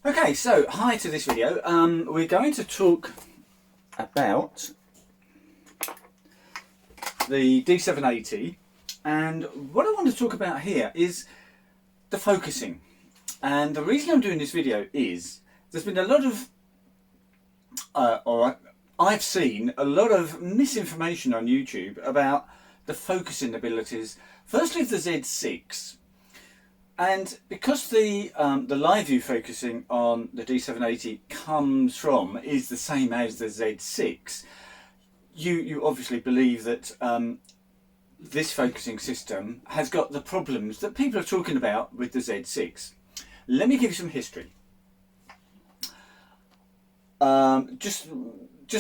Okay, so hi to this video. We're going to talk about the D780, and what I want to talk about here is the focusing. And the reason I'm doing this video is there's been a lot of, I've seen a lot of misinformation on YouTube about the focusing abilities, firstly of the Z6. And because the Live-View focusing on the D780 is the same as the Z6, you obviously believe that this focusing system has got the problems that people are talking about with the Z6. Let me give you some history. Just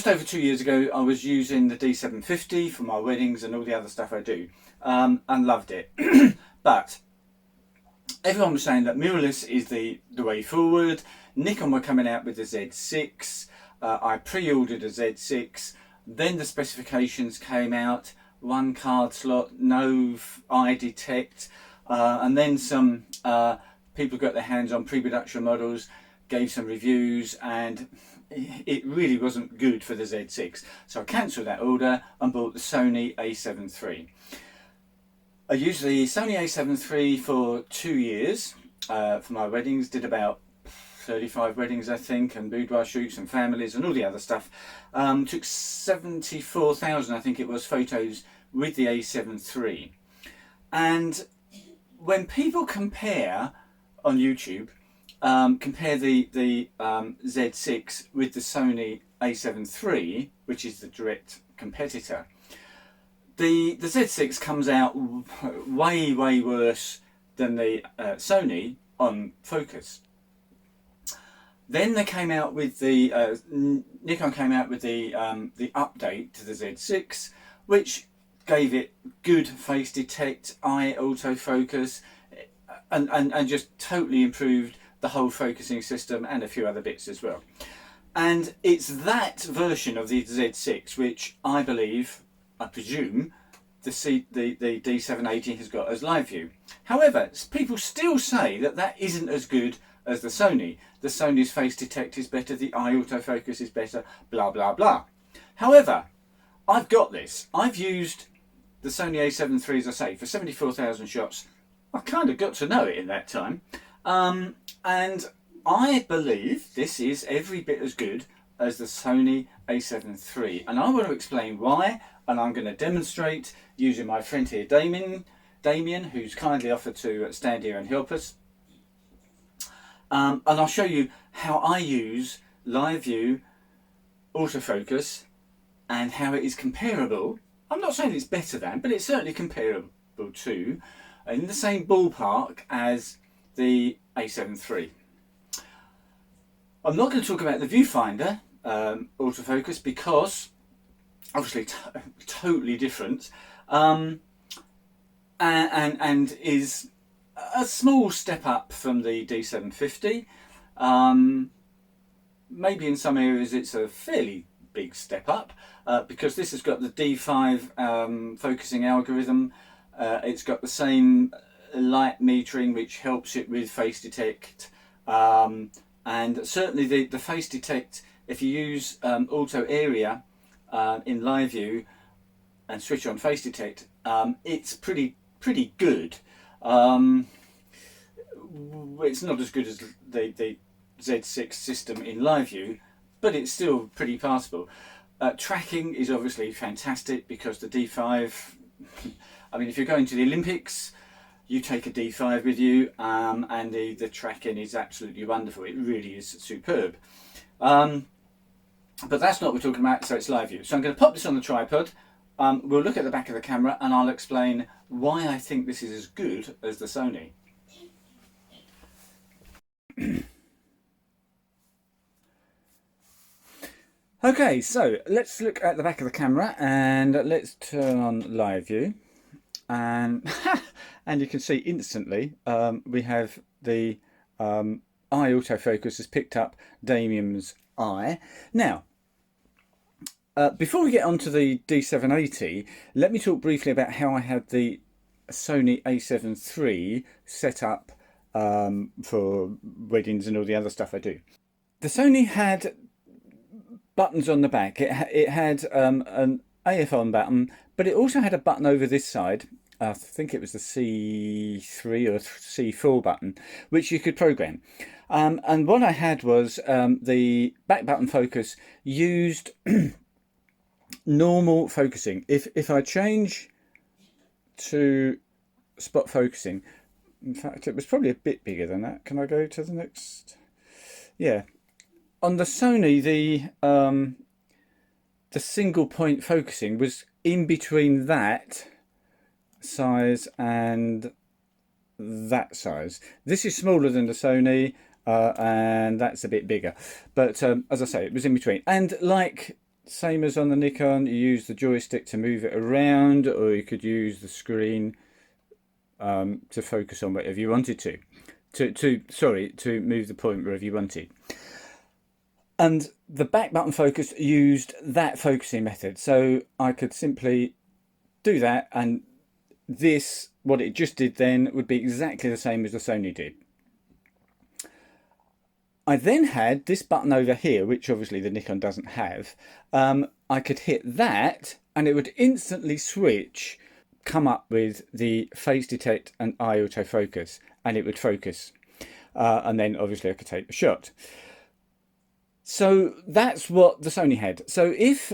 over 2 years ago, I was using the D750 for my weddings and all the other stuff I do, and loved it. But everyone was saying that mirrorless is the way forward. Nikon were coming out with the Z6. I pre-ordered a Z6. Then the specifications came out. 1 card slot, no eye detect. And then some people got their hands on pre-production models, gave some reviews, and it really wasn't good for the Z6. So I cancelled that order and bought the Sony A7iii. I used the Sony A7iii for 2 years for my weddings, did about 35 weddings I think, and boudoir shoots and families and all the other stuff. Took 74,000 I think it was photos with the A7iii. And when people compare on YouTube, compare the Z6 with the Sony A7iii, which is the direct competitor, the Z6 comes out way worse than the Sony on focus. Then they came out with the Nikon came out with the update to the Z6, which gave it good face detect, eye autofocus, and just totally improved the whole focusing system and a few other bits as well. And it's that version of the Z6 which I believe, I presume, the D780 has got as Live-View. However, people still say that that isn't as good as the Sony. The Sony's face detect is better, the eye autofocus is better, blah blah blah. However, I've got this. I've used the Sony A7iii, as I say, for 74,000 shots. I kind of got to know it in that time. And I believe this is every bit as good as the Sony A7iii, and I want to explain why, and I'm going to demonstrate using my friend here, Damien, who's kindly offered to stand here and help us. And I'll show you how I use Live-View autofocus and how it is comparable. I'm not saying it's better than, but it's certainly comparable to, in the same ballpark as the A7iii. I'm not going to talk about the viewfinder autofocus because obviously totally different, and is a small step up from the D750. Maybe in some areas it's a fairly big step up, because this has got the D5 focusing algorithm. It's got the same light metering which helps it with face detect, and certainly the face detect, if you use auto area in Live-View and switch on face detect, it's pretty good. It's not as good as the Z6 system in Live-View, but it's still pretty passable. Tracking is obviously fantastic because the D5, I mean, if you're going to the Olympics, you take a D5 with you, and the tracking is absolutely wonderful. It really is superb. But that's not what we're talking about, so it's Live-View. So I'm going to pop this on the tripod. We'll look at the back of the camera and I'll explain why I think this is as good as the Sony. Okay, so let's look at the back of the camera and let's turn on Live-View, and and you can see instantly we have the eye autofocus has picked up Damien's eye. Now, before we get onto the D780, let me talk briefly about how I had the Sony A7iii set up for weddings and all the other stuff I do. The Sony had buttons on the back. It had an AF on button, but it also had a button over this side. I think it was the C3 or C4 button, which you could program. And what I had was the back button focus used normal focusing. If I change to spot focusing, in fact, it was probably a bit bigger than that. Can I go to the next? Yeah. On the Sony, the single point focusing was in between that size and that size. This is smaller than the Sony, and that's a bit bigger. But as I say, it was in between. And like same as on the Nikon, you use the joystick to move it around, or you could use the screen to focus on whatever you wanted to move the point wherever you wanted. And the back button focus used that focusing method, so I could simply do that, and this, what it just did then, would be exactly the same as the Sony did. I then had this button over here, which obviously the Nikon doesn't have. I could hit that and it would instantly switch, come up with the face detect and eye autofocus, and it would focus. And then obviously I could take the shot. So that's what the Sony had. So if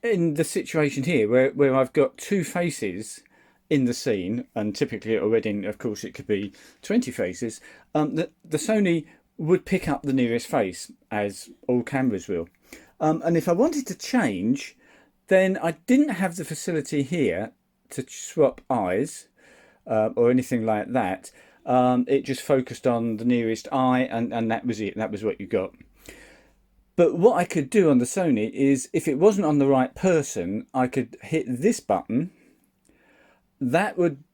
in the situation here where I've got two faces in the scene, and typically at a wedding, of course, it could be 20 faces, the Sony would pick up the nearest face, as all cameras will. And if I wanted to change, then I didn't have the facility here to swap eyes or anything like that. It just focused on the nearest eye, and that was it. That was what you got. But what I could do on the Sony is, if it wasn't on the right person, I could hit this button. That would,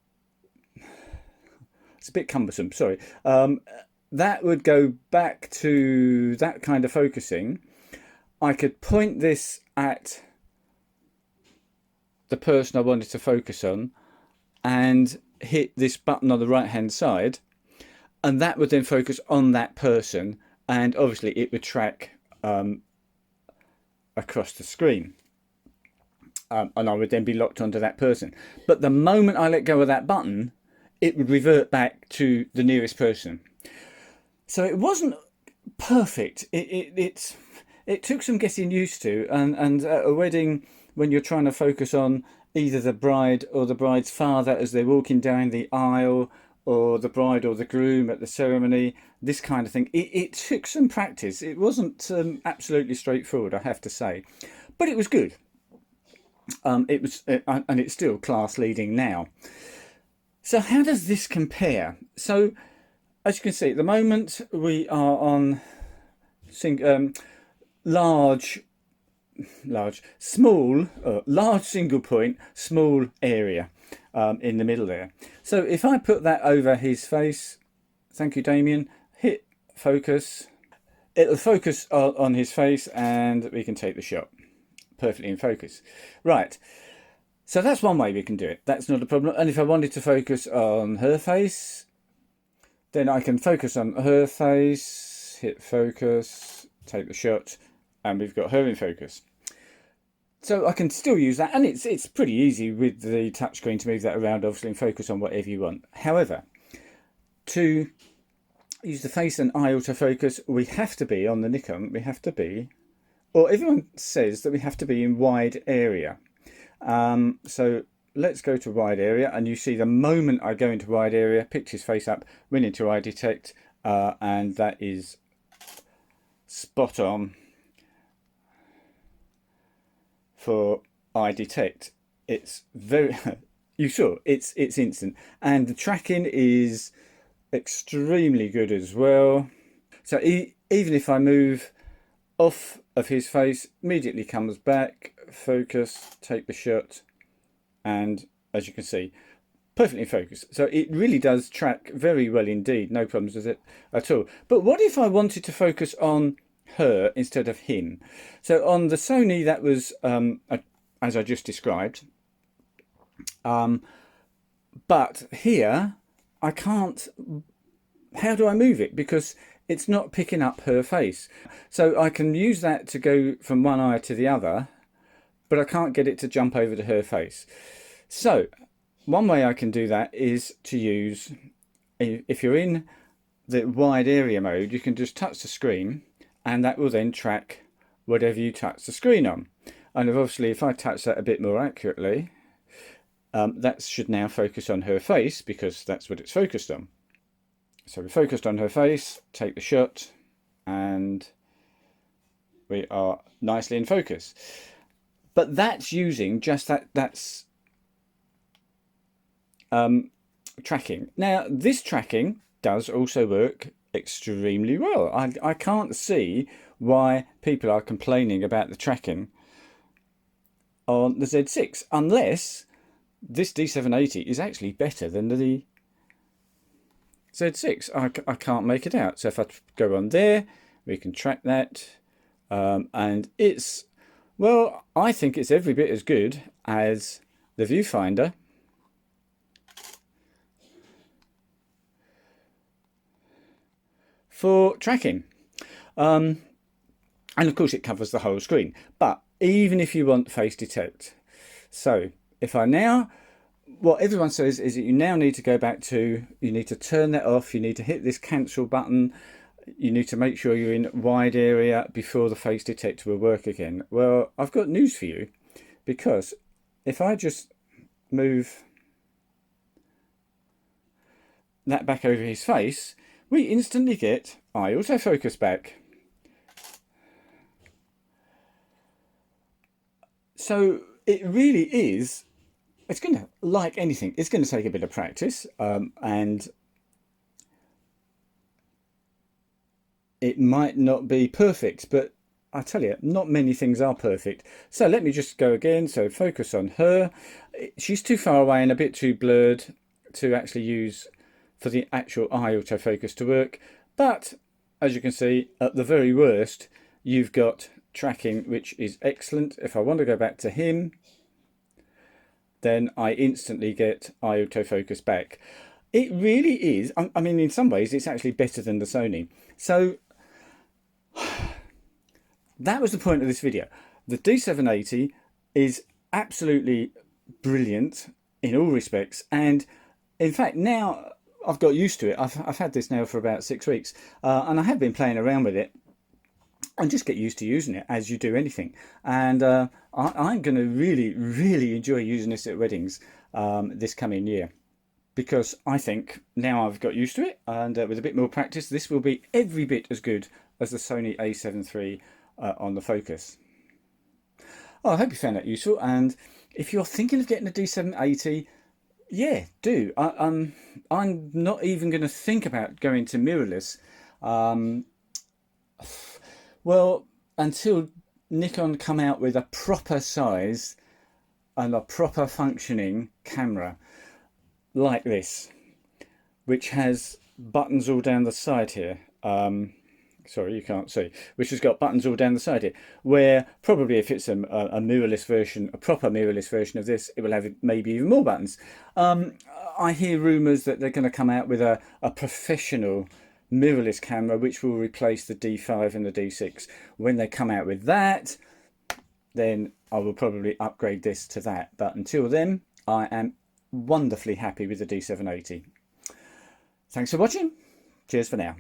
it's a bit cumbersome, sorry. That would go back to that kind of focusing. I could point this at the person I wanted to focus on and hit this button on the right hand side, and that would then focus on that person, and obviously it would track across the screen, and I would then be locked onto that person. But the moment I let go of that button, it would revert back to the nearest person. So it wasn't perfect. It took some getting used to, and at a wedding, when you're trying to focus on either the bride or the bride's father as they're walking down the aisle, or the bride or the groom at the ceremony, this kind of thing, it took some practice. It wasn't absolutely straightforward, I have to say, but it was good. And it's still class leading now. So how does this compare? So as you can see, at the moment we are on large single point, small area in the middle there. So if I put that over his face, thank you Damien, hit focus, it'll focus on his face and we can take the shot perfectly in focus. Right, so that's one way we can do it. That's not a problem. And if I wanted to focus on her face, then I can focus on her face, hit focus, take the shot, and we've got her in focus. So I can still use that, and it's pretty easy with the touchscreen to move that around, obviously, and focus on whatever you want. However, to use the face and eye autofocus, we have to be on the Nikon. We have to be, or everyone says that we have to be in wide area. So let's go to wide area, and you see the moment I go into wide area, picked his face up, went into eye detect, and that is spot on for eye detect. It's very you saw it's instant, and the tracking is extremely good as well. So even if I move off of his face, immediately comes back, focus, take the shot, and as you can see, perfectly focused. So it really does track very well indeed, no problems with it at all. But what if I wanted to focus on her instead of him? So on the Sony, that was as I just described, but here I can't how do I move it? Because it's not picking up her face. So I can use that to go from one eye to the other, but I can't get it to jump over to her face. So one way I can do that is to use, if you're in the wide area mode, you can just touch the screen and that will then track whatever you touch the screen on. And obviously if I touch that a bit more accurately, that should now focus on her face because that's what it's focused on. So we focused on her face, take the shot, and we are nicely in focus. But that's using just that's tracking. Now this tracking does also work extremely well. I can't see why people are complaining about the tracking on the Z6 unless this D780 is actually better than the Z6. I can't make it out. So if I go on there, we can track that, and it's, well, I think it's every bit as good as the viewfinder. For tracking, and of course it covers the whole screen, but even if you want face detect, so if I now, what everyone says is that you now need to go back to, you need to turn that off, you need to hit this cancel button, you need to make sure you're in wide area before the face detector will work again. Well, I've got news for you, because if I just move that back over his face, we instantly get Eye Autofocus back. So it really is, it's going to, like anything, it's going to take a bit of practice, and it might not be perfect, but I tell you, not many things are perfect. So let me just go again. So focus on her. She's too far away and a bit too blurred to actually use for the actual Eye Autofocus to work. But as you can see, at the very worst, you've got tracking, which is excellent. If I want to go back to him, then I instantly get Eye Autofocus back. It really is, I mean, in some ways, it's actually better than the Sony. So that was the point of this video. The D780 is absolutely brilliant in all respects. And in fact, now I've got used to it. I've had this now for about 6 weeks, and I have been playing around with it and just get used to using it as you do anything. And I'm going to really enjoy using this at weddings this coming year, because I think now I've got used to it, and with a bit more practice, this will be every bit as good as the Sony A7 III on the Focus. Well, I hope you found that useful, and if you're thinking of getting a D780, yeah, do. I'm not even going to think about going to mirrorless. Well, until Nikon come out with a proper size and a proper functioning camera like this, which has buttons all down the side here. Sorry, you can't see, which has got buttons all down the side here, where probably if it's a mirrorless version, a proper mirrorless version of this, it will have maybe even more buttons. I hear rumours that they're going to come out with a professional mirrorless camera which will replace the D5 and the D6. When they come out with that, then I will probably upgrade this to that. But until then, I am wonderfully happy with the D780. Thanks for watching. Cheers for now.